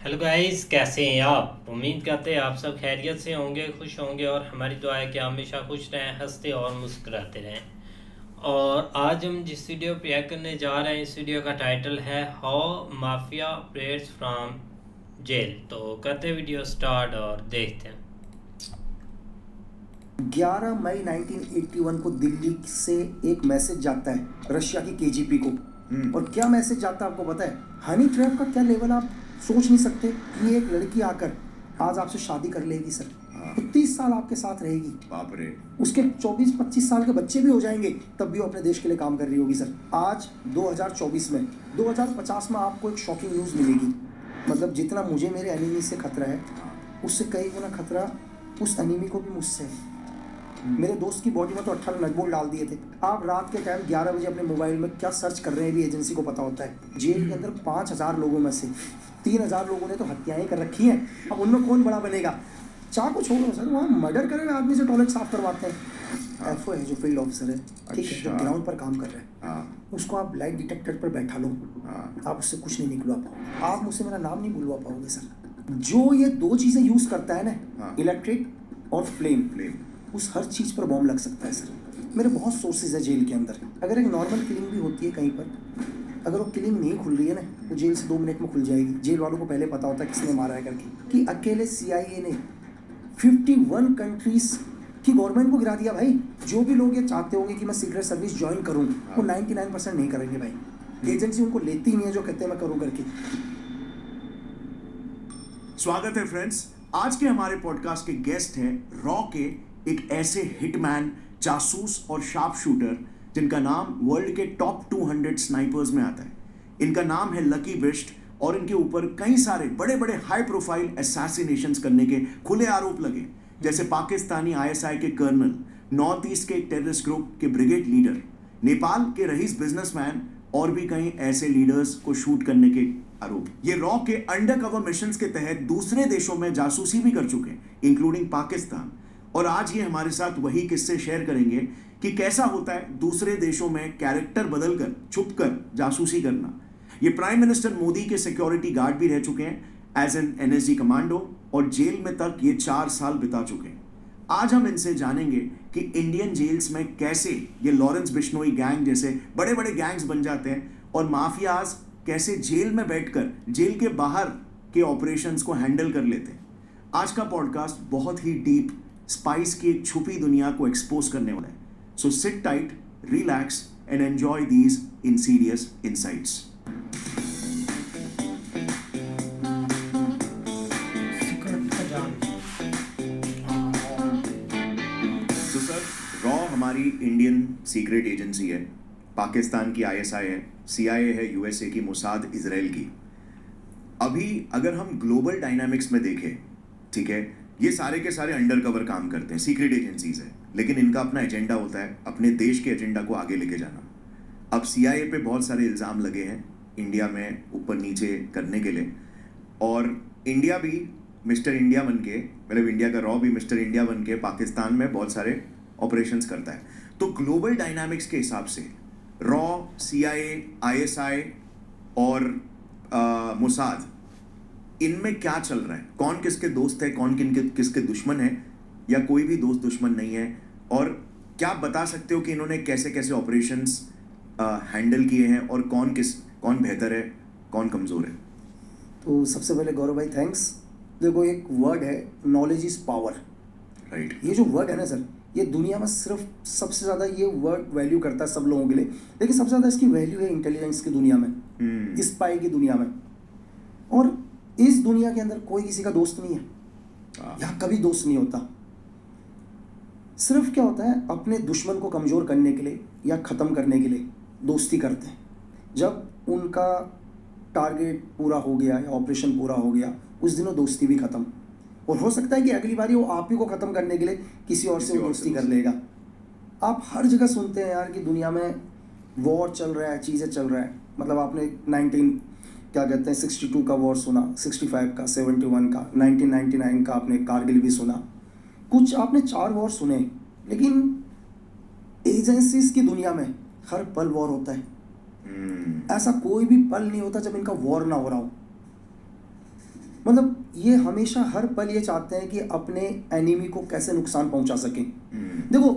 Hello guys, कैसे हैं आप? उम्मीद करते हैं आप सब खैरियत से होंगे, खुश होंगे और हमारी दुआ है कि हमेशा खुश रहें, हंसते और मुस्कुराते रहें। और आज हम जिस वीडियो पे रिएक्ट करने जा रहे हैं, इस वीडियो का टाइटल है how mafia operates from jail. तो करते वीडियो स्टार्ट और देखते हैं। 11 मई 1981 को दिल्ली से एक मैसेज जाता है रशिया की केजीपी को। और क्या मैसेज जाता है आपको पता है? हनी ट्रैप का क्या लेवल आप सोच नहीं सकते कि एक लड़की आकर आज आपसे शादी कर लेगी सर। तो 30 साल आपके साथ रहेगी। बाप रे। उसके 24-25 साल के बच्चे भी हो जाएंगे, तब भी वो अपने देश के लिए काम कर रही होगी सर। आज 2024 में 2050 में आपको एक शॉकिंग न्यूज़ मिलेगी। मतलब जितना मुझे मेरे एनिमी से खतरा है, उससे कई गुना खतरा उस एनिमी को भी मुझसे है। मेरे दोस्त की बॉडी में तो 18 नटबोल्ट डाल दिए थे। आप रात के टाइम 11 बजे अपने मोबाइल में क्या सर्च कर रहे हैं भी एजेंसी को पता होता है। जेल के अंदर 5,000 लोगों में से 3,000 लोगों ने तो हत्याएं कर रखी हैं। अब उनमें कौन बड़ा बनेगा? चाकू छोड़ो सर, वहाँ मर्डर करे हुए आदमी से टॉयलेट साफ करवाते हैं। एफओ है जो फील्ड ऑफिसर है, ठीक है, जो ग्राउंड पर काम कर रहा है, उसको आप लाइट डिटेक्टर पर बैठा लो, आप उससे कुछ नहीं निकलवा पाओगे। आप मुझसे मेरा नाम नहीं बुलवा पाओगे सर। जो ये दो चीज़ें यूज़ करता है ना, इलेक्ट्रिक और फ्लेम, उस हर चीज़ पर बॉम्ब लग सकता है सर। मेरे बहुत सोर्सेज है जेल के अंदर। अगर एक नॉर्मल किलिंग भी होती है कहीं पर, अगर वो किलिंग नहीं खुल रही है ना, तो जेल से 2 मिनट में खुल जाएगी। जेल वालों को पहले पता होता है किसने मारा है करके। कि अकेले CIA ने 51 कंट्रीज की गवर्नमेंट को गिरा दिया भाई। जो भी लोग ये चाहते होंगे कि मैं सीक्रेट सर्विस ज्वाइन करूँ, वो 99% नहीं करेंगे भाई। एजेंसी उनको लेती नहीं है जो कहते हैं मैं करूँ करके। स्वागत है फ्रेंड्स। आज के हमारे पॉडकास्ट के गेस्ट हैं रॉ के एक ऐसे हिटमैन, जासूस और शार्प शूटर जिनका नाम वर्ल्ड के टॉप 200 स्नाइपर्स में आता है। इनका नाम है लकी बिस्ट और इनके ऊपर कई सारे बड़े बड़े हाई प्रोफाइल असैसिनेशंस करने के खुले आरोप लगे, जैसे पाकिस्तानी ISI के कर्नल, नॉर्थ ईस्ट के एक टेररिस्ट ग्रुप के ब्रिगेड लीडर, नेपाल के रईस बिजनेसमैन और भी कई ऐसे लीडर्स को शूट करने के आरोप। ये रॉ के अंडर कवर मिशंस के तहत दूसरे देशों में जासूसी भी कर चुके हैं, इंक्लूडिंग पाकिस्तान। और आज ये हमारे साथ वही किस्से शेयर करेंगे कि कैसा होता है दूसरे देशों में कैरेक्टर बदलकर छुपकर जासूसी करना। ये प्राइम मिनिस्टर मोदी के सिक्योरिटी गार्ड भी रह चुके हैं एज एन NSG कमांडो, और जेल में तक ये 4 साल बिता चुके हैं। आज हम इनसे जानेंगे कि इंडियन जेल्स में कैसे ये लॉरेंस बिश्नोई गैंग जैसे बड़े बड़े गैंग्स बन जाते हैं और माफियाज कैसे जेल में बैठकर जेल के बाहर के ऑपरेशंस को हैंडल कर लेते हैं। आज का पॉडकास्ट बहुत ही डीप स्पाइस की एक छुपी दुनिया को एक्सपोज करने वाला है। So sit tight, relax and enjoy these Insidious insights. तो सर, रॉ हमारी इंडियन सीक्रेट एजेंसी है, पाकिस्तान की ISI है, CIA है USA की, मोसाद इजराइल की। अभी अगर हम ग्लोबल डायनामिक्स में देखें, ठीक है, ये सारे के सारे अंडर कवर काम करते हैं, सीक्रेट एजेंसीज है, लेकिन इनका अपना एजेंडा होता है अपने देश के एजेंडा को आगे लेके जाना। अब CIA पे बहुत सारे इल्ज़ाम लगे हैं इंडिया में ऊपर नीचे करने के लिए, और इंडिया भी मिस्टर इंडिया बन के, मतलब इंडिया का रॉ भी मिस्टर इंडिया बन के पाकिस्तान में बहुत सारे ऑपरेशंस करता है। तो ग्लोबल डायनामिक्स के हिसाब से रॉ, CIA, ISI और मोसाद, इनमें क्या चल रहा है? कौन किसके दोस्त है, कौन किसके दुश्मन है, या कोई भी दोस्त दुश्मन नहीं है? और क्या आप बता सकते हो कि इन्होंने कैसे कैसे ऑपरेशंस हैंडल किए हैं और कौन बेहतर है, कौन कमज़ोर है? तो सबसे पहले गौरव भाई थैंक्स। देखो, एक वर्ड है नॉलेज इज़ पावर, राइट। ये जो वर्ड है ना सर, ये दुनिया में सिर्फ सबसे ज़्यादा ये वर्ड वैल्यू करता है सब लोगों के लिए, लेकिन सबसे ज़्यादा इसकी वैल्यू है इंटेलिजेंस की दुनिया में, स्पाई की दुनिया में। और इस दुनिया के अंदर कोई किसी का दोस्त नहीं है, यहाँ कभी दोस्त नहीं होता। सिर्फ क्या होता है, अपने दुश्मन को कमज़ोर करने के लिए या ख़त्म करने के लिए दोस्ती करते हैं। जब उनका टारगेट पूरा हो गया या ऑपरेशन पूरा हो गया, उस दिन वो दोस्ती भी ख़त्म। और हो सकता है कि अगली बारी वो आप ही को ख़त्म करने के लिए किसी और से वो दोस्ती कर लेगा। आप हर जगह सुनते हैं यार कि दुनिया में वॉर चल रहा है, चीज़ें चल रहा है। मतलब आपने 62 का वॉर सुना, 65 का, 71 का, 1999 का, आपने कारगिल भी सुना। कुछ आपने 4 वॉर सुने, लेकिन एजेंसीज की दुनिया में हर पल वॉर होता है। ऐसा कोई भी पल नहीं होता जब इनका वॉर ना हो रहा हो। मतलब ये हमेशा हर पल ये चाहते हैं कि अपने एनिमी को कैसे नुकसान पहुंचा सकें। देखो,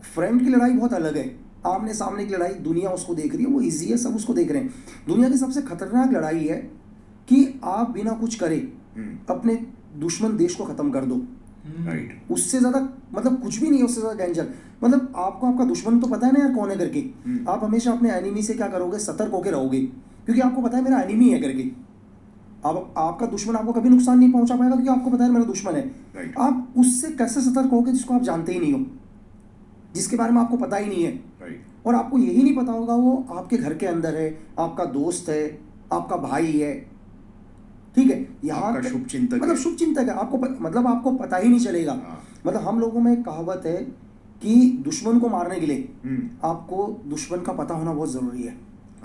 फ्रेंड की लड़ाई बहुत अलग है, आमने सामने की लड़ाई दुनिया उसको देख रही है, वो इजी है, सब उसको देख रहे हैं। दुनिया की सबसे खतरनाक लड़ाई है कि आप बिना कुछ करे अपने दुश्मन देश को खत्म कर दो। राइट। उससे ज्यादा मतलब कुछ भी नहीं है, उससे ज्यादा डेंजर। मतलब आपको आपका दुश्मन तो पता है ना यार कौन है करके, आप हमेशा अपने एनिमी से क्या करोगे, सतर्क होकर रहोगे, क्योंकि आपको पता है मेरा एनिमी है करके। अब आपका दुश्मन आपको कभी नुकसान नहीं पहुंचा पाएगा क्योंकि आपको पता है मेरा दुश्मन है। Right. आप उससे कैसे सतर्क होगे जिसको आप जानते ही नहीं हो, जिसके बारे में आपको पता ही नहीं है। Right. और आपको यही नहीं पता होगा वो आपके घर के अंदर है, आपका दोस्त है, आपका भाई है, ठीक है, यहाँ आपका शुभचिंतक मतलब है। शुभचिंतक है, आपको मतलब आपको पता ही नहीं चलेगा। हाँ। मतलब हम लोगों में एक कहावत है कि दुश्मन को मारने के लिए आपको दुश्मन का पता होना बहुत जरूरी है।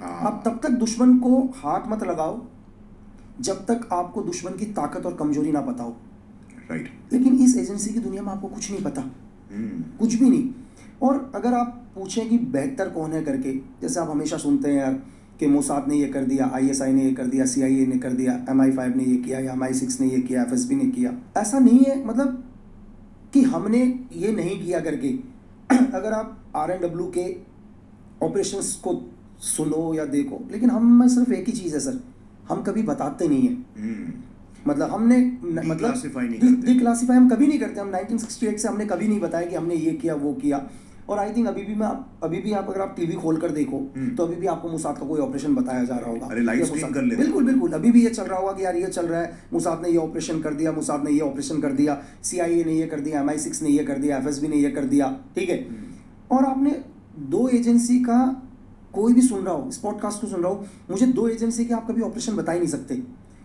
आप तब तक दुश्मन को हाथ मत लगाओ जब तक आपको दुश्मन की ताकत और कमजोरी ना पता हो। राइट। लेकिन इस एजेंसी की दुनिया में आपको कुछ नहीं पता, कुछ भी नहीं। और अगर आप पूछें कि बेहतर कौन है करके, जैसे आप हमेशा सुनते हैं यार कि मोसाद ने ये कर दिया, ISI ने ये कर दिया, CIA ने कर दिया, MI5 ने ये किया या MI6 ने ये किया, FSB ने किया। ऐसा नहीं है मतलब कि हमने ये नहीं किया करके। अगर आप RNW के ऑपरेशंस को सुनो या देखो, लेकिन हम में सिर्फ एक ही चीज़ है सर, हम कभी बताते नहीं है। मतलब हमने डिक्लासिफाई हम कभी नहीं करते। हम 1968 से हमने कभी नहीं बताया कि हमने ये किया वो किया। और आई थिंक अभी भी आप अगर आप टीवी खोल कर देखो तो अभी भी आपको मोसाद का कोई ऑपरेशन बताया जा रहा होगा। अरे लाइव स्ट्रीम कर लेते हैं। बिल्कुल बिल्कुल, अभी भी ये चल रहा होगा कि यार ये चल रहा है, मोसाद ने ये ऑपरेशन कर दिया, मोसाद ने ये ऑपरेशन कर दिया, CIA ने ये कर दिया, MI6 ने ये कर दिया, FSB ने ये कर दिया, ठीक है। और आपने दो एजेंसी का कोई भी सुन रहा हो, इस पॉडकास्ट को सुन रहा हो, मुझे दो एजेंसी के आप कभी ऑपरेशन बता ही नहीं सकते।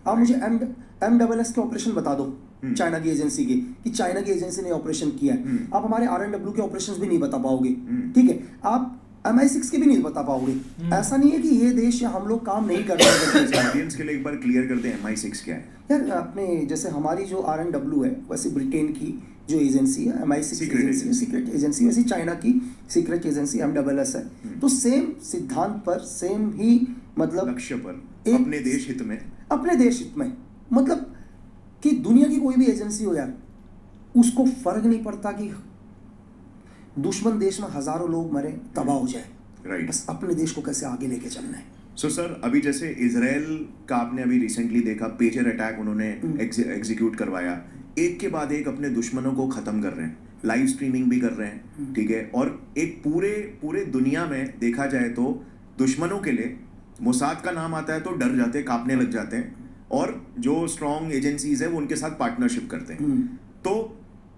आप मुझे MSS के ऑपरेशन बता दो चाइना की एजेंसी के, कि चाइना की एजेंसी ने ऑपरेशन किया है। आप हमारे RNW के ऑपरेशंस भी नहीं बता पाओगे, ठीक है। आप MI6 के भी नहीं बता पाओगे। ऐसा नहीं है कि ये देश या हम लोग काम नहीं कर रहे हैं। ऑडियंस के लिए एक बार क्लियर कर दें MI6 क्या है। यार अपने जैसे हमारी जो RNW है वैसे ब्रिटेन की जो एजेंसी है MI6 एजेंसी, सीक्रेट एजेंसी, वैसे चाइना की सीक्रेट एजेंसी MSS है। तो सेम सिद्धांत पर, सेम ही मतलब लक्ष्य पर, अपने देश हित में, अपने देश हित में। मतलब कि दुनिया की कोई भी एजेंसी हो यार, उसको फर्क नहीं पड़ता कि दुश्मन देश में हजारों लोग मरे, तबाह हो जाए, राइट। बस अपने देश को कैसे आगे लेके चलना है। सो सर, अभी जैसे इजराइल का आपने अभी रिसेंटली देखा, पेजर अटैक उन्होंने एग्जीक्यूट करवाया, एक के बाद एक अपने दुश्मनों को खत्म कर रहे हैं, लाइव स्ट्रीमिंग भी कर रहे हैं, ठीक है। और एक पूरे दुनिया में देखा जाए तो दुश्मनों के लिए मोसाद का नाम आता है तो डर जाते, कांपने लग जाते हैं, और जो स्ट्रॉन्ग एजेंसीज है वो उनके साथ पार्टनरशिप करते हैं। तो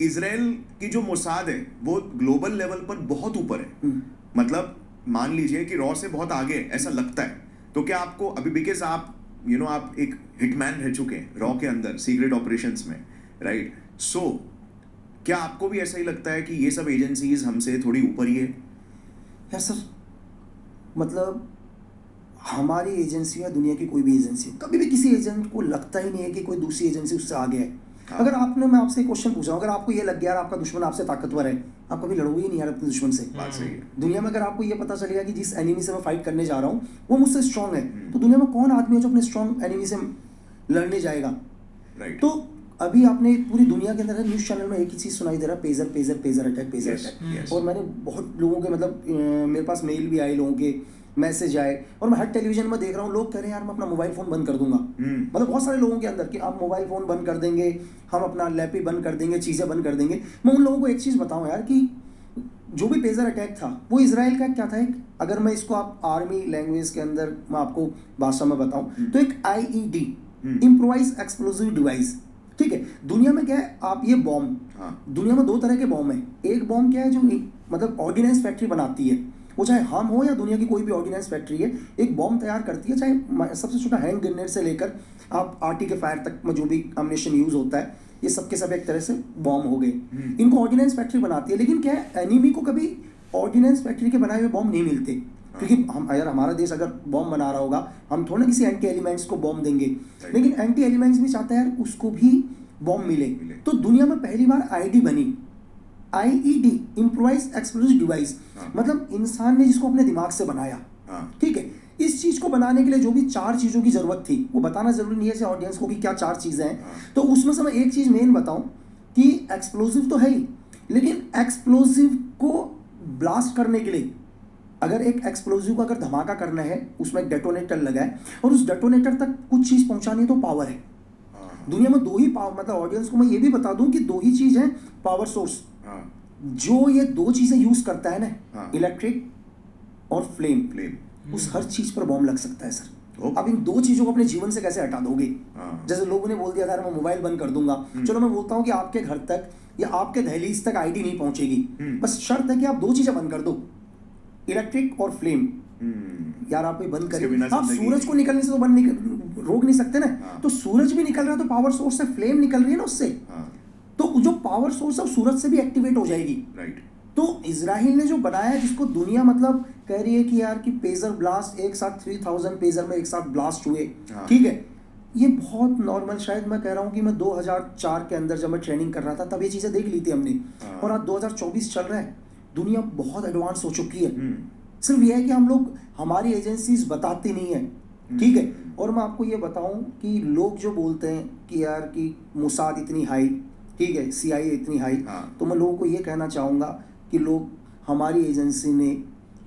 इजराइल की जो मोसाद है वो ग्लोबल लेवल पर बहुत ऊपर है। मतलब मान लीजिए कि रॉ से बहुत आगे है, ऐसा लगता है। तो क्या आपको अभी, बिकॉज आप आप एक हिटमैन रह चुके हैं रॉ के अंदर सीक्रेट ऑपरेशंस में, राइट। सो क्या आपको भी ऐसा ही लगता है कि ये सब एजेंसीज हमसे थोड़ी ऊपर ही है? यार सर, मतलब हमारी एजेंसी या दुनिया की कोई भी एजेंसी, कभी भी किसी एजेंट को लगता ही नहीं है कि कोई दूसरी एजेंसी उससे आगे है। हाँ। अगर मैं आपसे एक क्वेश्चन पूछ रहा हूँ, अगर आपको ये लग गया यार आपका दुश्मन आपसे ताकतवर है, आप कभी लड़ोगे ही नहीं यार अपने दुश्मन से। बात सही है। दुनिया में अगर आपको ये पता चलेगा कि जिस एनिमी से मैं फाइट करने जा रहा हूँ वो मुझसे स्ट्रांग है, तो दुनिया में कौन आदमी है जो अपने स्ट्रांग एनिमी से लड़ने जाएगा? राइट। तो अभी आपने पूरी दुनिया के अंदर न्यूज़ चैनल में एक ही चीज़ सुनाई दे रहा है, पेजर अटैक। और मैंने बहुत लोगों के मतलब मेरे पास मेल भी आए, लोगों के मैसेज आए, और मैं हर टेलीविजन में देख रहा हूँ, लोग कह रहे हैं यार मैं अपना मोबाइल फ़ोन बंद कर दूंगा। मतलब बहुत सारे लोगों के अंदर कि आप मोबाइल फ़ोन बंद कर देंगे, हम अपना लैपटॉप बंद कर देंगे, चीज़ें बंद कर देंगे। मैं उन लोगों को एक चीज़ बताऊँ यार कि जो भी पेजर अटैक था वो इजराइल का क्या था, एक अगर मैं इसको आप आर्मी लैंग्वेज के अंदर मैं आपको भाषा में बताऊँ तो एक IED, इम्प्रोवाइज एक्सप्लोजिव डिवाइस, ठीक है। दुनिया में क्या है, आप ये बॉम्ब, दुनिया में दो तरह के बॉम्ब है। एक बॉम्ब क्या है जो मतलब ऑर्डिनेंस फैक्ट्री बनाती है, वो चाहे हम हो या दुनिया की कोई भी ऑर्डिनेंस फैक्ट्री है, एक बॉम्ब तैयार करती है, चाहे सबसे छोटा हैंड ग्रेनेड से लेकर आप आर्टी के फायर तक में जो भी अम्युनिशन यूज होता है, ये सबके सब एक तरह से बॉम्ब हो गए। इनको ऑर्डिनेंस फैक्ट्री बनाती है। लेकिन क्या है, एनिमी को कभी ऑर्डिनेंस फैक्ट्री के बनाए हुए बॉम्ब नहीं मिलते, क्योंकि हम अगर हमारा देश अगर बॉम्ब बना रहा होगा, हम थोड़ा किसी एंटी एलिमेंट्स को बॉम्ब देंगे, लेकिन एंटी एलिमेंट्स भी चाहते हैं यार उसको भी बॉम्ब मिले। तो दुनिया में पहली बार IED बनी, IED, इम्प्रोवाइज एक्सप्लोजिव डिवाइस, मतलब इंसान ने जिसको अपने दिमाग से बनाया, ठीक है। इस चीज को बनाने के लिए जो भी 4 चीजों की जरूरत थी, वो बताना जरूरी नहीं है ऑडियंस को कि क्या 4 चीजें हैं। तो उसमें से मैं एक चीज मेन बताऊं कि एक्सप्लोजिव तो है ही, लेकिन एक्सप्लोजिव को ब्लास्ट करने के लिए अगर एक एक्सप्लोजिव को अगर धमाका करना है, उसमें एक डेटोनेटर लगा है और उस डेटोनेटर तक कुछ चीज पहुंचानी है तो पावर है। दुनिया में 2 ही पावर, मतलब ऑडियंस को मैं ये भी बता दूं कि 2 ही चीज है पावर सोर्स, जो ये 2 चीजें यूज करता है ना, इलेक्ट्रिक और फ्लेम। उस हर चीज पर बॉम्ब लग सकता है सर। अब इन 2 चीजों को अपने जीवन से कैसे हटा दोगे? जैसे लोगों ने बोल दिया था मैं मोबाइल बंद कर दूंगा, चलो मैं बोलता हूँ कि आपके घर तक या आपके दहलीज तक आईडी नहीं पहुंचेगी, बस शर्त है कि आप 2 चीजें बंद कर दो, इलेक्ट्रिक और फ्लेम। यार आप बंद करें, आप सूरज को निकलने से तो रोक नहीं सकते ना। तो सूरज भी निकल रहा है तो पावर सोर्स से फ्लेम निकल रही है ना उससे, तो जो पावर सोर्स है सूरज से भी एक्टिवेट हो जाएगी। राइट। तो इजराइल ने जो बनाया, जिसको दुनिया मतलब कह रही है कि यार कि पेजर ब्लास्ट एक साथ 3000 पेजर में एक साथ ब्लास्ट हुए, ठीक है, ये बहुत नॉर्मल, शायद मैं कह रहा हूँ कि मैं 2004 के अंदर जब मैं ट्रेनिंग कर रहा था तब ये चीजें देख ली थी हमने, और आज 2024 चल रहा है, दुनिया बहुत एडवांस हो चुकी है। सिर्फ ये है कि हम लोग, हमारी एजेंसीज बताती नहीं है, ठीक है। और मैं आपको ये बताऊं कि लोग जो बोलते हैं कि यार कि मोसाद इतनी हाई, ठीक है, CIA इतनी हाई, तो मैं लोगों को ये कहना चाहूँगा कि लोग, हमारी एजेंसी ने,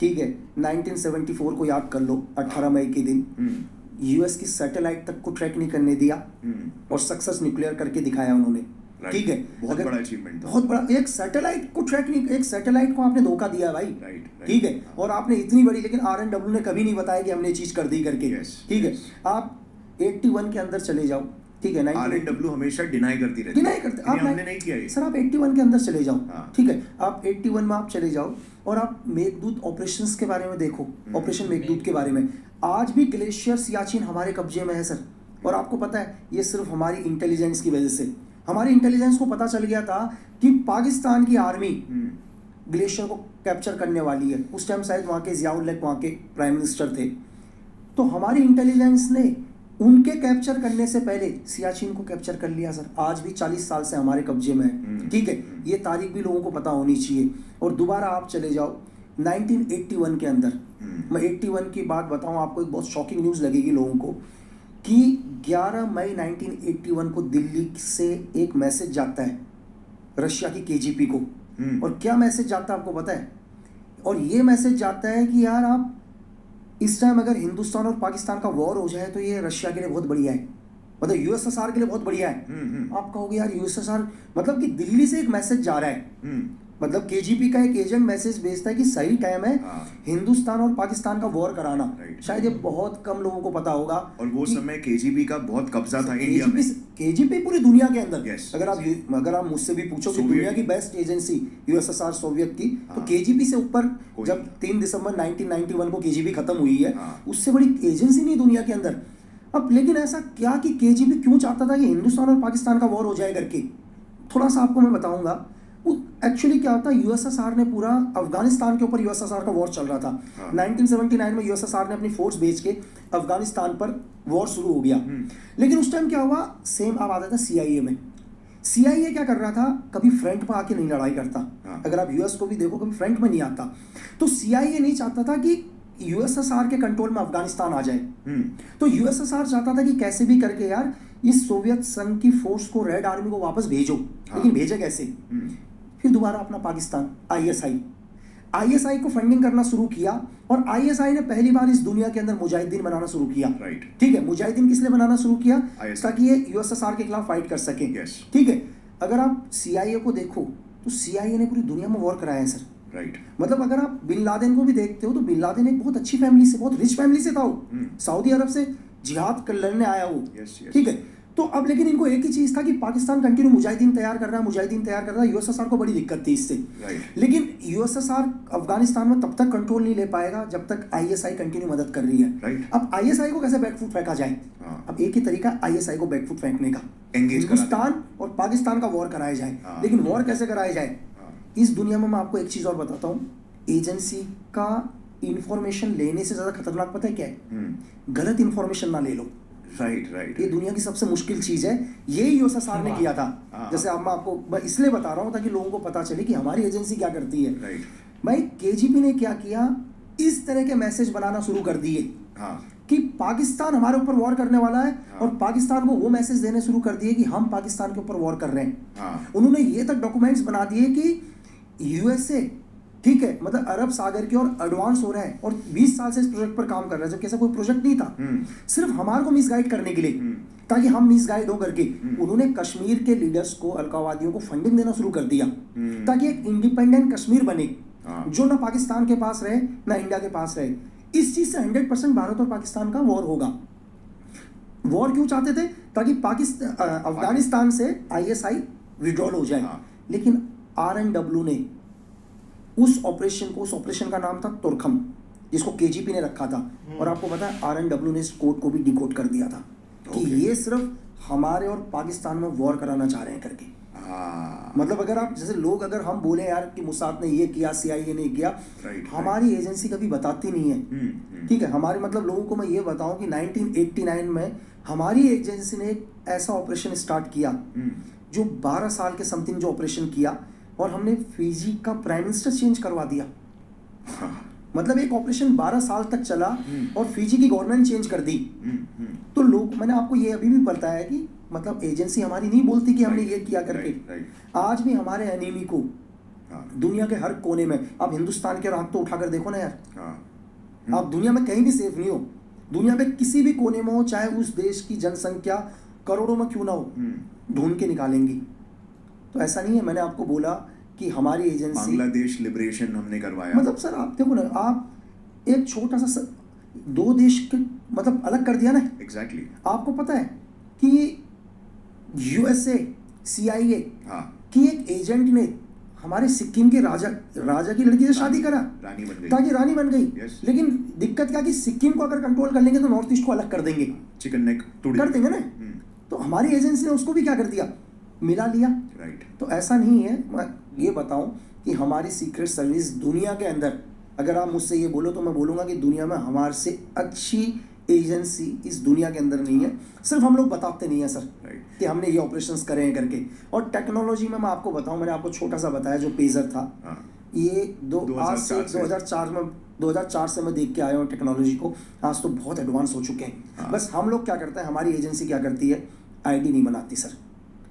ठीक है, 1974 को याद कर लो, 18 मई के दिन US की सैटेलाइट तक को ट्रैक नहीं करने दिया और सक्सेस न्यूक्लियर करके दिखाया उन्होंने, ठीक है। बहुत बड़ा अचीवमेंट था, बहुत बड़ा। एक सैटेलाइट को ट्रैक नहीं, एक सैटेलाइट को आपने धोखा दिया भाई, ठीक है, और आपने इतनी बड़ी, लेकिन RNW ने कभी नहीं बताया कि हमने चीज कर दी करके, ठीक है। आप 81 के अंदर चले जाओ, ठीक है, RNW हमेशा डिनाई करती रहती है, डिनाई करते, हमने नहीं किया ये। सर आप 81 के अंदर चले जाओ, ठीक है, आप 81 में आप चले जाओ और आप मेघदूत ऑपरेशंस के बारे में देखो, ऑपरेशन मेघदूत के बारे में। आज भी ग्लेशियर सियाचिन हमारे कब्जे में है सर, और आपको पता है ये सिर्फ हमारी इंटेलिजेंस की वजह से। हमारी इंटेलिजेंस को पता चल गया था कि पाकिस्तान की आर्मी ग्लेशियर को कैप्चर करने वाली है। उस टाइम शायद वहाँ के जियाउल हक वहाँ के प्राइम मिनिस्टर थे, तो हमारी इंटेलिजेंस ने उनके कैप्चर करने से पहले सियाचिन को कैप्चर कर लिया सर। आज भी 40 साल से हमारे कब्जे में है, ठीक है, ये तारीख भी लोगों को पता होनी चाहिए। और दोबारा आप चले जाओ 1981 के अंदर, मैं 81 की बात बताऊं आपको, एक बहुत शॉकिंग न्यूज़ लगेगी लोगों को कि 11 मई 1981 को दिल्ली से एक मैसेज जाता है रशिया की KGB को, और क्या मैसेज जाता है आपको पता है? और ये मैसेज जाता है कि यार आप इस टाइम अगर हिंदुस्तान और पाकिस्तान का वॉर हो जाए तो ये रशिया के लिए बहुत बढ़िया है, मतलब USSR के लिए बहुत बढ़िया है। आप कहोगे यार USSR, मतलब कि दिल्ली से एक मैसेज जा रहा है, मतलब KGB का एक एजेंट मैसेज भेजता है कि सही टाइम है हिंदुस्तान और पाकिस्तान का वॉर कराना। शायद ये बहुत कम लोगों को पता होगा, और वो समय KGB का बहुत कब्जा था इंडिया में। KGB पूरी दुनिया के अंदर, अगर आप मुझसे भी पूछो कि दुनिया की बेस्ट एजेंसी USSR सोवियत की, तो KGB से ऊपर, जब 3 दिसंबर 1991 को KGB खत्म हुई है, उससे बड़ी एजेंसी नहीं दुनिया के अंदर। अब लेकिन ऐसा क्या कि KGB क्यों चाहता था कि हिंदुस्तान और पाकिस्तान का वॉर हो जाए करके, थोड़ा सा आपको मैं बताऊंगा। एक्चुअली क्या होता है, USSR ने पूरा अफगानिस्तान के ऊपर, USSR का वॉर चल रहा था। 1979 में USSR ने अपनी फोर्स भेज के अफगानिस्तान पर वॉर शुरू हो गया। लेकिन उस टाइम क्या हुआ, सेम अब आता था CIA में। CIA क्या कर रहा था, कभी फ्रंट पर आके नहीं लड़ाई करता, अगर आप US को भी देखो कभी फ्रंट में नहीं आता। तो CIA नहीं चाहता था कि USSR के कंट्रोल में अफगानिस्तान आ जाए, तो USSR चाहता था कि कैसे भी करके यार इस सोवियत संघ की फोर्स को, रेड आर्मी को वापस भेजो, लेकिन भेजे कैसे? फिर दोबारा अपना पाकिस्तान ISI को फंडिंग करना शुरू किया, और ISI ने पहली बार इस दुनिया के अंदर मुजाहिदीन बनाना शुरू किया, ठीक है। मुजाहिदीन किस लिए बनाना शुरू किया? ताकि ये USSR के खिलाफ फाइट कर सके, ठीक है। अगर आप CIA को देखो तो CIA ने पूरी दुनिया में वॉर कराया है सर, मतलब अगर आप बिन लादेन को भी देखते हो तो बिन लादेन एक बहुत अच्छी फैमिली से, बहुत रिच फैमिली से था वो, सऊदी अरब से जिहाद लड़ने आया वो, ठीक है। तो अब लेकिन इनको एक ही चीज था कि पाकिस्तान कंटिन्यू मुजाहिदीन तैयार कर रहा है, USSR को बड़ी दिक्कत थी इससे, लेकिन USSR अफगानिस्तान में तब तक कंट्रोल नहीं ले पाएगा जब तक ISI कंटिन्यू मदद कर रही है। अब ISI को कैसे बैकफुट फेंका जाए? अब एक ही तरीका ISI को बैकफुट फेंकने का, हिंदुस्तान और पाकिस्तान का वॉर कराया जाए। लेकिन वॉर कैसे कराया जाए? इस दुनिया में मैं आपको एक चीज और बताता हूँ, एजेंसी का इंफॉर्मेशन लेने से ज्यादा खतरनाक पता है क्या है? गलत इंफॉर्मेशन ना ले लो। ये दुनिया की सबसे मुश्किल चीज है, यही USSR ने किया था। जैसे अब मैं आपको इसलिए बता रहा हूँ ताकि लोगों को पता चले कि हमारी एजेंसी क्या करती है। भाई KGB ने क्या किया, इस तरह के मैसेज बनाना शुरू कर दिए हाँ कि पाकिस्तान हमारे ऊपर वॉर करने वाला है, और पाकिस्तान को वो मैसेज देने शुरू कर दिए कि हम पाकिस्तान के ऊपर वॉर कर रहे हैं। उन्होंने ये तक डॉक्यूमेंट्स बना दिए कि यूएसए, ठीक है, मतलब अरब सागर की ओर एडवांस हो रहा है और 20 साल से इस प्रोजेक्ट पर काम कर रहा है, जबकि ऐसा कोई प्रोजेक्ट नहीं था, सिर्फ हमारे को मिसगाइड करने के लिए, ताकि हम मिसगाइड हो करके। उन्होंने कश्मीर के लीडर्स को, अलगाववादियों को फंडिंग देना शुरू कर दिया, ताकि एक इंडिपेंडेंट कश्मीर बने, जो ना पाकिस्तान के पास रहे ना इंडिया के पास रहे। इस चीज से 100% भारत और पाकिस्तान का वॉर होगा। वॉर क्यों चाहते थे? ताकि पाकिस्तान, अफगानिस्तान से आईएसआई विड्रॉल हो जाए। लेकिन आरएनडब्ल्यू ने उस ऑपरेशन का नाम था तुर्खम, जिसको केजीपी ने रखा था, और आपको पता है आरएनडब्ल्यू ने इस कोड को भी डिकोड कर दिया था कि ये सिर्फ हमारे और पाकिस्तान में वॉर कराना चाह रहे हैं करके। मतलब अगर आप जैसे लोग, अगर हम बोले यार कि मुसाद ने ये किया, सीआईए ने किया, हमारी एजेंसी कभी बताती नहीं है, ठीक है। हमारे मतलब लोगों को मैं ये बताऊं कि 1989 में हमारी एजेंसी ने एक ऐसा ऑपरेशन स्टार्ट किया जो 12 साल के समथिंग जो ऑपरेशन किया, और हमने फिजी का प्राइम मिनिस्टर चेंज करवा दिया। मतलब एक ऑपरेशन 12 साल तक चला और फिजी की गवर्नमेंट चेंज कर दी। तो लोग, मैंने आपको ये अभी भी बताया कि मतलब एजेंसी हमारी नहीं बोलती कि हमने ये किया करके। आज भी हमारे एनिमी को दुनिया के हर कोने में, आप हिंदुस्तान के रात तो उठाकर देखो ना यार, आप दुनिया में कहीं भी सेफ नहीं हो। दुनिया में किसी भी कोने में हो, चाहे उस देश की जनसंख्या करोड़ों में क्यों ना हो, ढूंढ के निकालेंगी। तो ऐसा नहीं है, मैंने आपको बोला कि हमारी एजेंसी, बांग्लादेश लिबरेशन हमने करवाया। मतलब सर आप देखो ना, आप एक छोटा सा दो देश के मतलब अलग कर दिया ना। एग्जैक्टली। आपको पता है कि यूएसए सीआईए की एक एजेंट ने हमारे सिक्किम के राजा की लड़की से शादी करा, रानी बन गई, ताकि रानी बन गई। Yes. लेकिन दिक्कत क्या कि सिक्किम को अगर कंट्रोल कर लेंगे तो नॉर्थ ईस्ट को अलग कर देंगे, चिकन नेक कर देंगे ना। तो हमारी एजेंसी ने उसको भी क्या कर दिया, मिला लिया। राइट। तो ऐसा नहीं है। मैं ये बताऊं कि हमारी सीक्रेट सर्विस दुनिया के अंदर, अगर आप मुझसे ये बोलो तो मैं बोलूँगा कि दुनिया में हमारे से अच्छी एजेंसी इस दुनिया के अंदर नहीं है। सिर्फ हम लोग बताते नहीं है सर कि हमने ये ऑपरेशंस करे हैं करके। और टेक्नोलॉजी में मैं आपको बताऊं, मैंने आपको छोटा सा बताया जो पेजर था, ये 2004 से मैं देख के आया हूँ टेक्नोलॉजी को। आज तो बहुत एडवांस हो चुके हैं। बस हम लोग क्या करते हैं, हमारी एजेंसी क्या करती है, आईडी नहीं बनाती सर।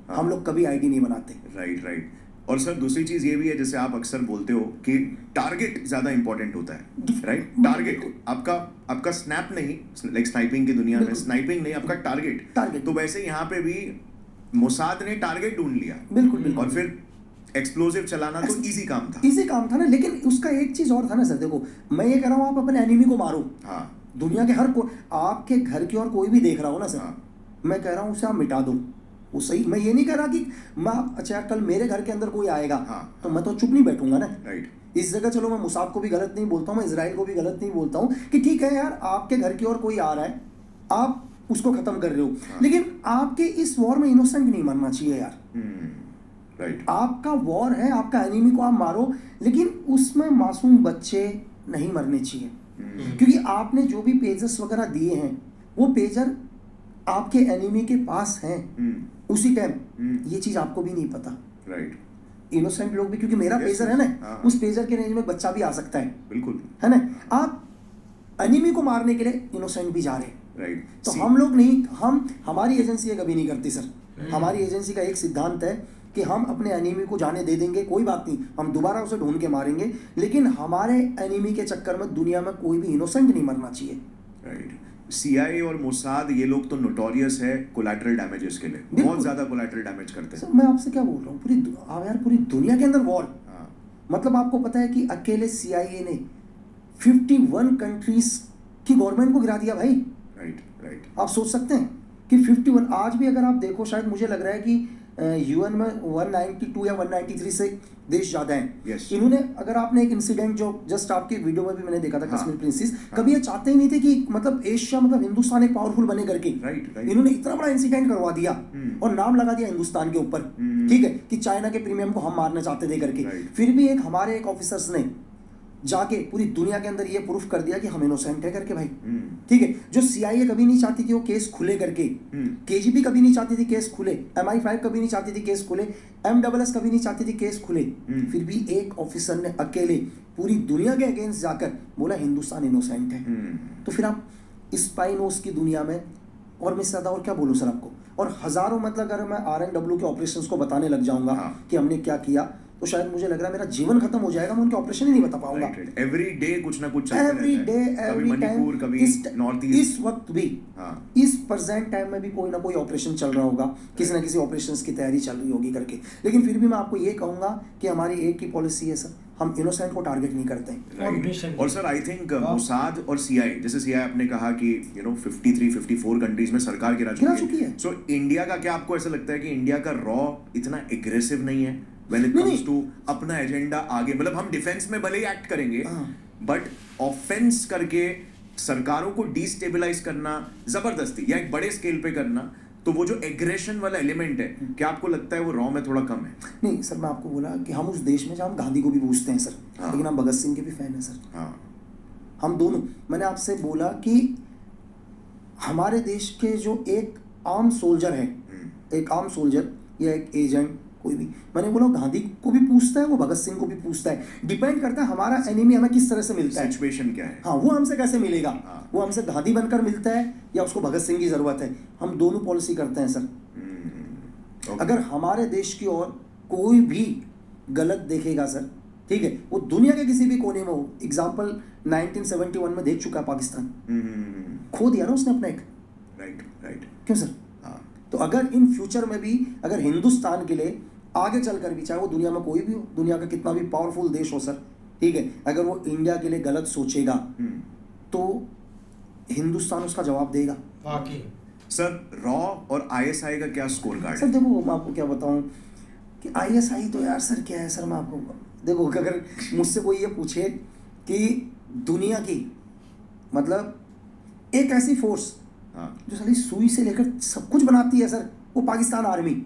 हम लोग कभी आईडी नहीं बनाते। राइट। और सर दूसरी चीज ये भी है, जैसे आप अक्सर बोलते हो कि टारगेट ज्यादा इंपॉर्टेंट होता है, राइट। टारगेट आपका स्नैप नहीं, लाइक स्नाइपिंग की दुनिया में स्नाइपिंग नहीं, आपका टारगेट। तो वैसे यहाँ पे भी मोसाद ने टारगेट ढूंढ लिया। बिल्कुल। और फिर एक्सप्लोजिव चलाना तो इजी काम था ना। लेकिन उसका एक चीज और था ना सर, देखो मैं ये कह रहा हूँ आप अपने एनिमी को मारो। दुनिया के हर आपके घर की और कोई भी देख रहा हो ना सर, मैं कह रहा हूँ उसे आप मिटा दो। वो सही, मैं ये नहीं कह रहा कि मैं, अच्छा कल मेरे घर के अंदर कोई आएगा तो मैं तो चुप नहीं बैठूंगा ना। राइट। इस जगह चलो मैं मुसाद को भी गलत नहीं बोलता हूँ, मैं इजराइल को भी गलत नहीं बोलता हूँ कि ठीक है यार, आपके घर की ओर कोई आ रहा है, आप उसको खत्म कर रहे हो, लेकिन आपके इस वॉर में इनोसेंट नहीं मरना चाहिए यार। राइट। आपका वॉर है, आपका एनिमी को आप मारो, लेकिन उसमें मासूम बच्चे नहीं मरने चाहिए। क्योंकि आपने जो भी पेजर्स वगैरह दिए हैं, वो पेजर आपके एनिमी के पास हैं उसी टाइम। ये चीज आपको भी नहीं पता। राइट। इनोसेंट लोग भी, क्योंकि मेरा पेजर है ना, उस पेजर के रेंज में बच्चा भी आ सकता है। बिल्कुल, है ना। आप एनिमी को मारने के लिए इनोसेंट भी जा रहे हैं। राइट। तो हम लोग नहीं, हमारी एजेंसी ये कभी नहीं करती सर। हमारी एजेंसी का एक सिद्धांत है कि हम अपने एनिमी को जाने दे देंगे, कोई बात नहीं, हम दोबारा उसे ढूंढ के मारेंगे, लेकिन हमारे एनिमी के चक्कर में दुनिया में कोई भी इनोसेंट नहीं मरना चाहिए। राइट। सीआईए और मोसाद ये लोग तो नोटोरियस है कोलैटरल डैमेजेस के लिए, बहुत ज्यादा कोलैटरल डैमेज करते हैं। मैं आपसे क्या बोल रहा हूँ, पूरी दुनिया के अंदर वॉर। मतलब आपको पता है कि अकेले सीआईए ने 51 कंट्रीज की गवर्नमेंट को गिरा दिया भाई। राइट। आप सोच सकते हैं कि 51, आज भी अगर आप देखो, शायद मुझे लग रहा है कि यूएन में 192 या 193 से देश ज्यादा हैं। yes. इन्होंने, अगर आपने एक इंसिडेंट जो जस्ट आपके वीडियो में भी मैंने देखा था, कश्मीर प्रिंसेस, कभी ये चाहते ही नहीं थे कि मतलब एशिया, मतलब हिंदुस्तान एक पावरफुल बने करके। इन्होंने इतना बड़ा इंसिडेंट करवा दिया और नाम लगा दिया हिंदुस्तान के ऊपर, ठीक है, कि चाइना के प्रीमियम को हम मारना चाहते थे करके। फिर भी हमारे एक ऑफिसर्स ने जाके पूरी दुनिया के अंदर ये प्रूफ कर दिया कि हम इनोसेंट है करके भाई। ठीक है। जो सीआईए कभी नहीं चाहती थी वो केस खुले करके, केजीबी कभी नहीं चाहती थी केस खुले, MI5 कभी नहीं चाहती थी केस खुले, MSS कभी नहीं चाहती थी केस खुले, फिर भी एक ऑफिसर ने अकेले पूरी दुनिया के अगेंस्ट जाकर बोला हिंदुस्तान इनोसेंट है। तो फिर आप स्पाइनोस की दुनिया में, और मैं इससे ज़्यादा और क्या बोलूँ सर आपको। और हज़ारों, मतलब अगर मैं RNW के ऑपरेशंस को बताने लग जाऊंगा कि हमने क्या किया, तो शायद मुझे लग रहा है मेरा जीवन खत्म हो जाएगा, मैं उनके ऑपरेशन ही नहीं बता पाऊंगा। एवरी डे कुछ ना कुछ चलता एवरी रहता डे है, कभी एवरी टाइम, मणिपुर, कभी नॉर्थ ईस्ट, इस वक्त भी, इस प्रेजेंट टाइम में भी कोई ना कोई ऑपरेशन चल रहा होगा, किसी ना किसी ऑपरेशंस की तैयारी चल रही होगी करके। लेकिन फिर भी मैं आपको ये कहूंगा कि हमारी एक ही पॉलिसी है सर, हम इनोसेंट को टारगेट नहीं करते हैं। और सर आई थिंक मोसाद और सीआई, जैसे सीआई आपने कहा कि 53-54 कंट्रीज में सरकार गिरा चुकी है। सो इंडिया का क्या आपको ऐसा लगता है कि इंडिया का रॉ इतना एग्रेसिव नहीं है व्हेन इट कम्स टू अपना एजेंडा आगे, मतलब हम डिफेंस में भले ही एक्ट करेंगे बट ऑफेंस करके सरकारों को डिस्टेबलाइज करना जबरदस्ती या एक बड़े स्केल पे करना, तो वो जो एग्रेशन वाला एलिमेंट है, क्या आपको लगता है वो रॉ में थोड़ा कम है? नहीं सर, मैं आपको बोला कि हम उस देश में जहाँ हम गांधी को भी पूछते हैं सर, लेकिन हम भगत सिंह के भी फैन हैं सर। हम दोनों, मैंने आपसे बोला कि हमारे देश के जो एक आम सोल्जर है, एक आम सोल्जर या एक एजेंट कोई भी, मैंने बोला गांधी को भी पूछता है, वो भगत सिंह को भी पूछता है। डिपेंड करता है हमारा एनिमी हमें किस तरह से मिलता है, सिचुएशन क्या है। हाँ, वो हमसे कैसे मिलेगा, वो हमसे गांधी बनकर मिलता है या उसको भगत सिंह की जरूरत है। हम दोनों पॉलिसी करते हैं सर। अगर हमारे देश की ओर कोई भी गलत देखेगा सर, ठीक है, वो दुनिया के किसी भी कोने में हो, एग्जाम्पल 1971 में देख चुका है पाकिस्तान, खो दिया ना उसने अपना एक, राइट क्यों सर? तो अगर इन फ्यूचर में भी अगर हिंदुस्तान के लिए आगे चलकर भी, चाहे वो दुनिया में कोई भी हो, दुनिया का कितना भी पावरफुल देश हो सर, ठीक है, अगर वो इंडिया के लिए गलत सोचेगा तो हिंदुस्तान उसका जवाब देगा। वाकई सर, रॉ और ISI का क्या स्कोर कार्ड सर? देखो मैं आपको क्या बताऊं कि ISI तो यार सर क्या है सर, मैं आपको देखो, अगर मुझसे कोई ये पूछे कि दुनिया की मतलब एक ऐसी फोर्स जो साली सुई से लेकर सब कुछ बनाती है सर, वो पाकिस्तान आर्मी।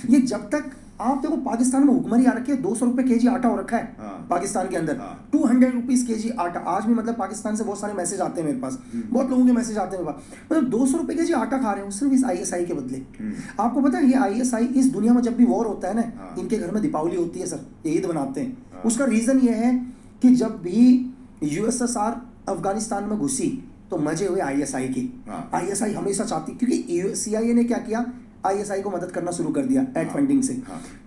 ये जब तक आप देखो, पाकिस्तान में हुक्मरी आ रखी है, 200 रुपए केजी आटा हो रखा है पाकिस्तान के अंदर, 200 रुपीज केजी आटा। आज भी मतलब पाकिस्तान से बहुत सारे मैसेज आते हैं मेरे पास, बहुत लोगों के मैसेज आते हैं मेरे पास, मतलब 200 रुपए केजी आटा खा रहे हो सिर्फ इस ISI के बदले। आपको पता है ये ISI इस दुनिया में जब भी वॉर होता है ना, इनके घर में दीपावली होती है सर, ये ईद बनाते हैं। उसका रीजन ये है कि जब भी USSR अफगानिस्तान में घुसी तो मजे हुए ISI की। ISI हमेशा चाहती, क्योंकि CIA ने क्या किया, ISI को मदद करना शुरू कर दिया एड फंडिंग से।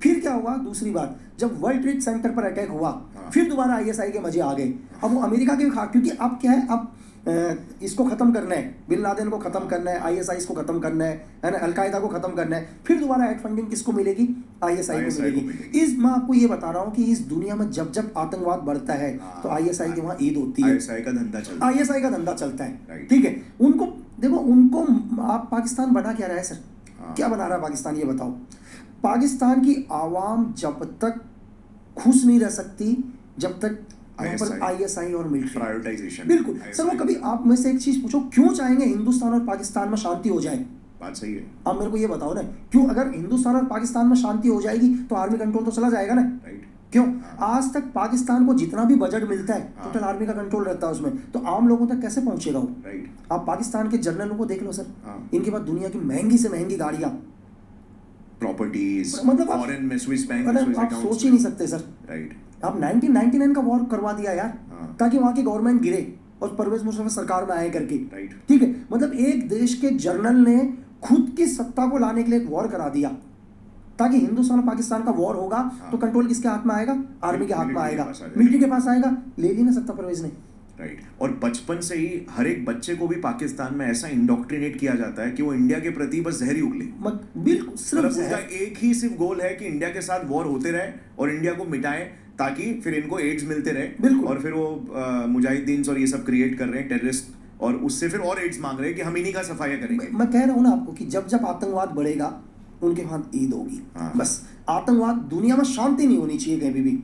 फिर क्या हुआ, दूसरी बात, जब वर्ल्ड ट्रेड सेंटर पर अटैक हुआ, फिर दोबारा ISI के मजे आ गए। अब वो अमेरिका के खा, क्योंकि अब क्या है, अब इसको खत्म करना है, बिन लादेन को खत्म करना है, ISI को खत्म करना है ना, अलकायदा को खत्म करना है, फिर दोबारा एड फंडिंग किसको मिलेगी, ISI को मिलेगी। इस मैं आपको ये बता रहा हूँ कि इस दुनिया में जब जब आतंकवाद बढ़ता है तो ISI के वहाँ ईद होती है, ISI का धंधा चलता है, ठीक है। उनको देखो, उनको आप पाकिस्तान बना क्या रहा है सर, क्या बना रहा है पाकिस्तान, ये बताओ। पाकिस्तान की आवाम जब तक खुश नहीं रह सकती जब तक ISI और मिलिट्री प्रायोरिटाइजेशन, बिल्कुल सर। वो कभी आप में से एक चीज पूछो, क्यों चाहेंगे हिंदुस्तान और पाकिस्तान में शांति हो जाए? बात सही है। आप मेरे को ये बताओ ना, क्यों? अगर हिंदुस्तान और पाकिस्तान में शांति हो जाएगी तो आर्मी कंट्रोल तो चला जाएगा ना, क्यों? आज तक पाकिस्तान को जितना भी बजट मिलता है टोटल आर्मी का कंट्रोल रहता है उसमें, तो आम लोगों तक कैसे पहुंचेगा वो? आप पाकिस्तान के जनरलों को देख लो सर, इनके पास दुनिया की महंगी से महंगी गाड़ियां, प्रॉपर्टीज, मतलब फॉरेन में स्विस बैंक, आप सोच ही नहीं सकते सर। आप 1999 का वॉर करवा दिया यार, ताकि वहां की गवर्नमेंट गिरे और परवेज मुशर्रफ सरकार में आए करके, ठीक है। मतलब एक देश के जर्नल ने खुद की सत्ता को लाने के लिए एक वॉर करा दिया, ताकि हिंदुस्तान और पाकिस्तान का वॉर होगा तो कंट्रोल किसके हाथ में आएगा, आर्मी के हाथ में आएगा, मिलिट्री के पास आएगा। ले ली ना सत्ता परवेज ने, और बचपन से ही हर एक बच्चे को भी पाकिस्तान में ऐसा इंडोक्ट्रिनेट किया जाता है कि वो इंडिया के प्रति बस जहर ही उगले। बिल्कुल, सिर्फ उनका एक ही सिर्फ गोल है कि इंडिया के साथ वॉर होते रहे और इंडिया को मिटाएं, ताकि फिर इनको एड्स मिलते रहे, और फिर वो मुजाहिदीन और ये सब क्रिएट कर रहे हैं, टेररिस्ट, और उससे फिर और एड्स मांग रहे हैं कि हम इन्हीं का सफाया करेंगे। मैं कह रहा हूँ ना आपको कि जब जब आतंकवाद बढ़ेगा उनके हाथ ईद होगी। बस आतंकवाद, दुनिया में शांति नहीं होनी चाहिए कहीं भी।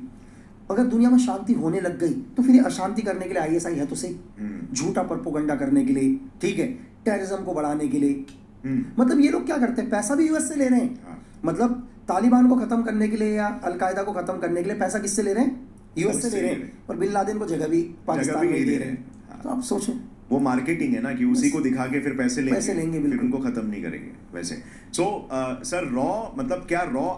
अगर दुनिया में शांति होने लग गई तो फिर अशांति करने के लिए ISI है तो सही, झूठा प्रोपेगेंडा करने के लिए, ठीक है, टेररिज्म को बढ़ाने के लिए। मतलब ये लोग क्या करते हैं, पैसा भी US से ले रहे हैं। मतलब तालिबान को खत्म करने के लिए या अलकायदा को खत्म करने के लिए पैसा किससे ले रहे हैं, US से ले रहे हैं, और बिन लादेन को जगह भी पाकिस्तान में दे रहे हैं। तो आप सोचो, वो मार्केटिंग है ना कि उसी को दिखा के फिर पैसे लेंगे, फिर उनको खत्म नहीं करेंगे वैसे। सो सर, रॉ मतलब क्या रॉ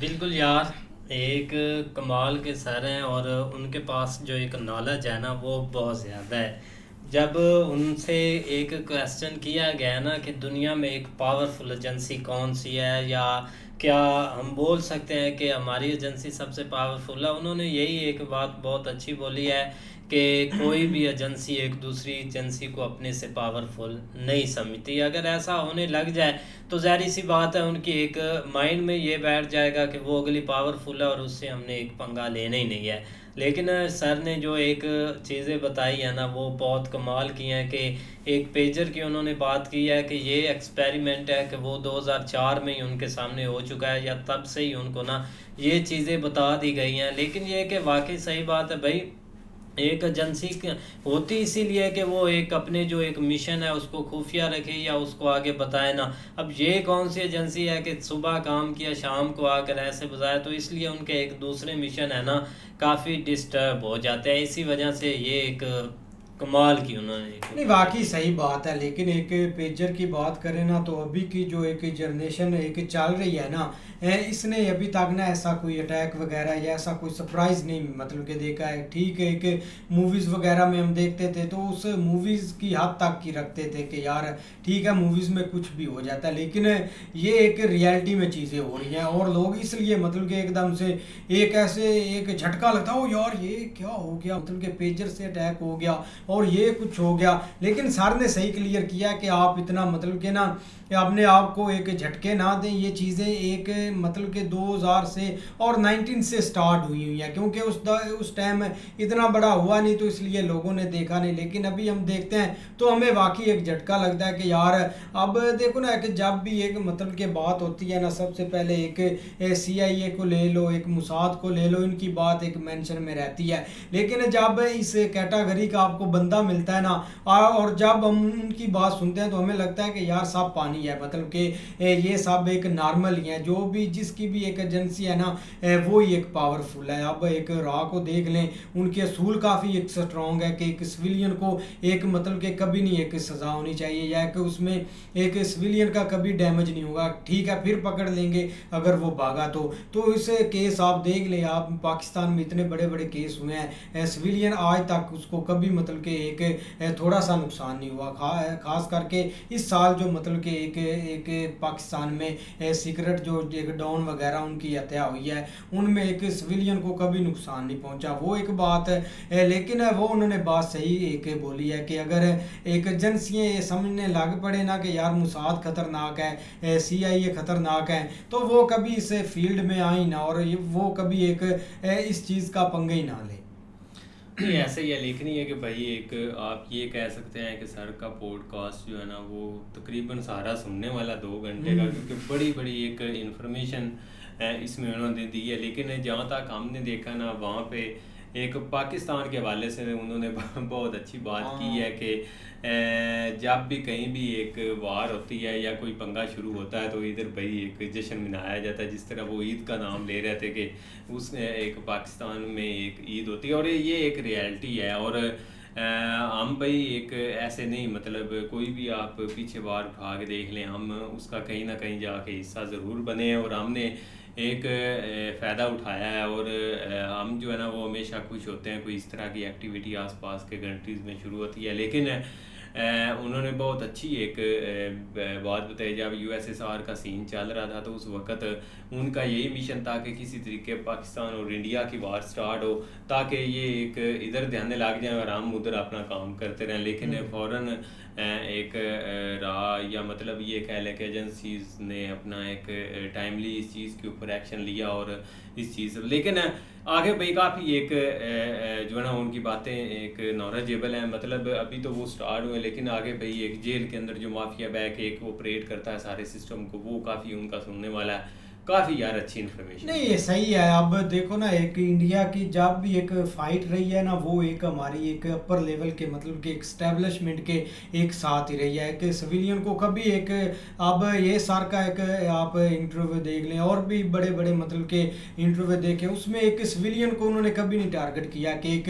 बिल्कुल यार, एक कमाल के सर हैं और उनके पास जो एक नॉलेज है ना वो बहुत ज़्यादा है। जब उनसे एक क्वेश्चन किया गया ना कि दुनिया में एक पावरफुल एजेंसी कौन सी है, या क्या हम बोल सकते हैं कि हमारी एजेंसी सबसे पावरफुल है, उन्होंने यही एक बात बहुत अच्छी बोली है कि कोई भी एजेंसी एक दूसरी एजेंसी को अपने से पावरफुल नहीं समझती। अगर ऐसा होने लग जाए तो ज़ाहिर सी बात है उनकी एक माइंड में ये बैठ जाएगा कि वो अगली पावरफुल है और उससे हमने एक पंगा लेना ही नहीं है। लेकिन सर ने जो एक चीज़ें बताई है ना वो बहुत कमाल की हैं कि एक पेजर की उन्होंने बात की है कि ये एक्सपेरिमेंट है कि वो 2004 में ही उनके सामने हो चुका है, या तब से ही उनको ना ये चीज़ें बता दी गई हैं। लेकिन ये कि वाकई सही बात है भाई, एक एजेंसी होती इसीलिए कि वो एक अपने जो एक मिशन है उसको खुफिया रखे या उसको आगे बताए ना। अब ये कौन सी एजेंसी है कि सुबह काम किया शाम को आकर ऐसे बताया, तो इसलिए उनके एक दूसरे मिशन है ना काफ़ी डिस्टर्ब हो जाते हैं। इसी वजह से ये एक कमाल की उन्होंने नहीं, वाकई सही बात है। लेकिन एक पेजर की बात करें ना तो अभी की जो एक जनरेशन एक चल रही है ना, इसने अभी तक ना ऐसा कोई अटैक वगैरह या ऐसा कोई सरप्राइज़ नहीं मतलब कि देखा है। ठीक है, एक मूवीज़ वगैरह में हम देखते थे तो उस मूवीज़ की हद तक की रखते थे कि यार ठीक है मूवीज़ में कुछ भी हो जाता है, लेकिन ये एक रियलिटी में चीज़ें हो रही हैं और लोग इसलिए मतलब कि एकदम से एक ऐसे एक झटका लगता है, ओ यार ये क्या हो गया, मतलब कि पेजर से अटैक हो गया और ये कुछ हो गया। लेकिन सर ने सही क्लियर किया कि आप इतना मतलब कि ना अपने आप को एक झटके ना दें। ये चीज़ें एक मतलब कि 2000 से और 19 से स्टार्ट हुई हैं, क्योंकि उस टाइम इतना बड़ा हुआ नहीं तो इसलिए लोगों ने देखा नहीं। लेकिन अभी हम देखते हैं तो हमें वाकई एक झटका लगता है कि यार अब देखो ना कि जब भी एक मतलब कि बात होती है ना, सबसे पहले एक CIA को ले लो, एक मुसाद को ले लो, इनकी बात एक मेंशन में रहती है। लेकिन जब इस कैटेगरी का आपको बंदा मिलता है ना और जब हम उनकी बात सुनते हैं तो हमें लगता है कि यार सब पानी है, मतलब कि ये सब एक नॉर्मल ही है। जो भी जिसकी भी एक एजेंसी है ना वो ही एक पावरफुल है। अब एक रॉ को देख लें, उनके असूल काफ़ी एक स्ट्रॉन्ग है कि एक सिविलियन को एक मतलब कि कभी नहीं एक सज़ा होनी चाहिए या कि उसमें एक सिविलियन का कभी डैमेज नहीं होगा। ठीक है, फिर पकड़ लेंगे अगर वो भागा तो इस केस आप देख लें, आप पाकिस्तान में इतने बड़े बड़े केस हुए हैं, सिविलियन आज तक उसको कभी मतलब कि एक थोड़ा सा नुकसान नहीं हुआ। खास करके इस साल जो मतलब कि एक पाकिस्तान में सीक्रेट जो एक डॉन वगैरह उनकी हत्या हुई है, उनमें एक सिविलियन को कभी नुकसान नहीं पहुंचा, वो एक बात है। लेकिन वो उन्होंने बात सही एक बोली है कि अगर एक एजेंसियाँ ये समझने लग पड़े ना कि यार मुसाद खतरनाक है, CIA खतरनाक है, तो वो कभी इस फील्ड में आई ना और वो कभी एक इस चीज़ का पंगा ही ना ले। नहीं ऐसे ही है, लेकिन ये कि भाई एक आप ये कह सकते हैं कि सर का पॉडकास्ट जो है ना वो तकरीबन सारा सुनने वाला 2 घंटे का, क्योंकि बड़ी बड़ी एक इंफॉर्मेशन इसमें उन्होंने दी है। लेकिन जहाँ तक हमने देखा ना वहाँ पे एक पाकिस्तान के हवाले से उन्होंने बहुत अच्छी बात की है कि जब भी कहीं भी एक वार होती है या कोई पंगा शुरू होता है तो इधर भाई एक जश्न मनाया जाता है। जिस तरह वो ईद का नाम ले रहे थे कि उस एक पाकिस्तान में एक ईद होती है और ये एक रियलिटी है। और हम भाई एक ऐसे नहीं, मतलब कोई भी आप पीछे वार भाग देख लें, हम उसका कहीं ना कहीं जाके हिस्सा ज़रूर बने हैं और हमने एक फ़ायदा उठाया है। और हम जो है ना वो हमेशा खुश होते हैं कोई इस तरह की एक्टिविटी आसपास के कंट्रीज़ में शुरू होती है। लेकिन उन्होंने बहुत अच्छी एक बात बताई, जब USSR का सीन चल रहा था तो उस वक़्त उनका यही मिशन था कि किसी तरीके पाकिस्तान और इंडिया की वार स्टार्ट हो ताकि ये एक इधर ध्यान लग जाए और हम उधर अपना काम करते रहें। लेकिन फ़ौरन एक रहा या मतलब ये कह लें कि एजेंसीज़ ने अपना एक टाइमली इस चीज़ के ऊपर एक्शन लिया और इस चीज़, लेकिन आगे भाई काफ़ी एक जो है ना उनकी बातें एक नॉलेजेबल हैं। मतलब अभी तो वो स्टार्ट हुए, लेकिन आगे भाई एक जेल के अंदर जो माफिया बैक एक ऑपरेट करता है सारे सिस्टम को, वो काफ़ी उनका सुनने वाला है। काफ़ी यार अच्छी इन्फॉर्मेशन। नहीं ये सही है। अब देखो ना एक इंडिया की जब भी एक फाइट रही है ना वो एक हमारी एक अपर लेवल के मतलब कि एक स्टैब्लिशमेंट के एक साथ ही रही है कि सिविलियन को कभी एक, अब ये सर का एक आप इंटरव्यू देख लें और भी बड़े बड़े मतलब के इंटरव्यू देखें, उसमें एक सिविलियन को उन्होंने कभी नहीं टारगेट किया कि एक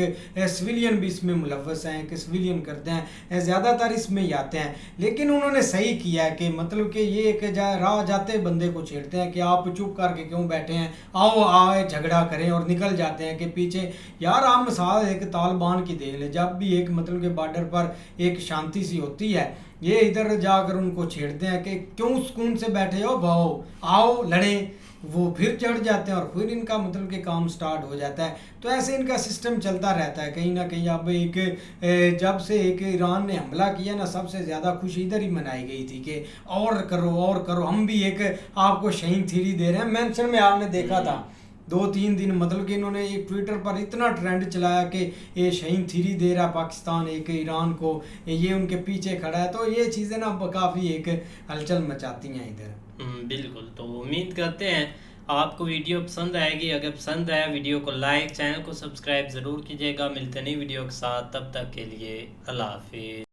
सिविलियन भी इसमें मुलव्वस हैं, कि सिविलियन करते हैं, ज़्यादातर इसमें ही आते हैं। लेकिन उन्होंने सही किया है कि मतलब कि ये एक राह जाते बंदे को छेड़ते हैं कि आप आप चुप करके क्यों बैठे हैं, आओ आए झगड़ा करें, और निकल जाते हैं कि पीछे। यार आप मिसाल एक तालिबान की देख ले, जब भी एक मतलब के बॉर्डर पर एक शांति सी होती है, ये इधर जाकर उनको छेड़ते हैं कि क्यों सुकून से बैठे हो, भाओ आओ लड़ें, वो फिर चढ़ जाते हैं और फिर इनका मतलब कि काम स्टार्ट हो जाता है। तो ऐसे इनका सिस्टम चलता रहता है कहीं ना कहीं। अब एक जब से एक ईरान ने हमला किया ना, सबसे ज़्यादा खुशी इधर ही मनाई गई थी कि और करो, हम भी एक आपको शहीद थ्योरी दे रहे हैं। मेंशन में आपने देखा था 2-3 दिन मतलब कि इन्होंने एक ट्विटर पर इतना ट्रेंड चलाया कि ये शहीद थ्योरी दे रहा पाकिस्तान एक ईरान को, ये उनके पीछे खड़ा है। तो ये चीज़ें ना काफ़ी एक हलचल मचाती हैं इधर। बिल्कुल। तो उम्मीद करते हैं आपको वीडियो पसंद आएगी। अगर पसंद आया वीडियो को लाइक, चैनल को सब्सक्राइब ज़रूर कीजिएगा। मिलते नहीं वीडियो के साथ, तब तक के लिए अल्लाह हाफिज़।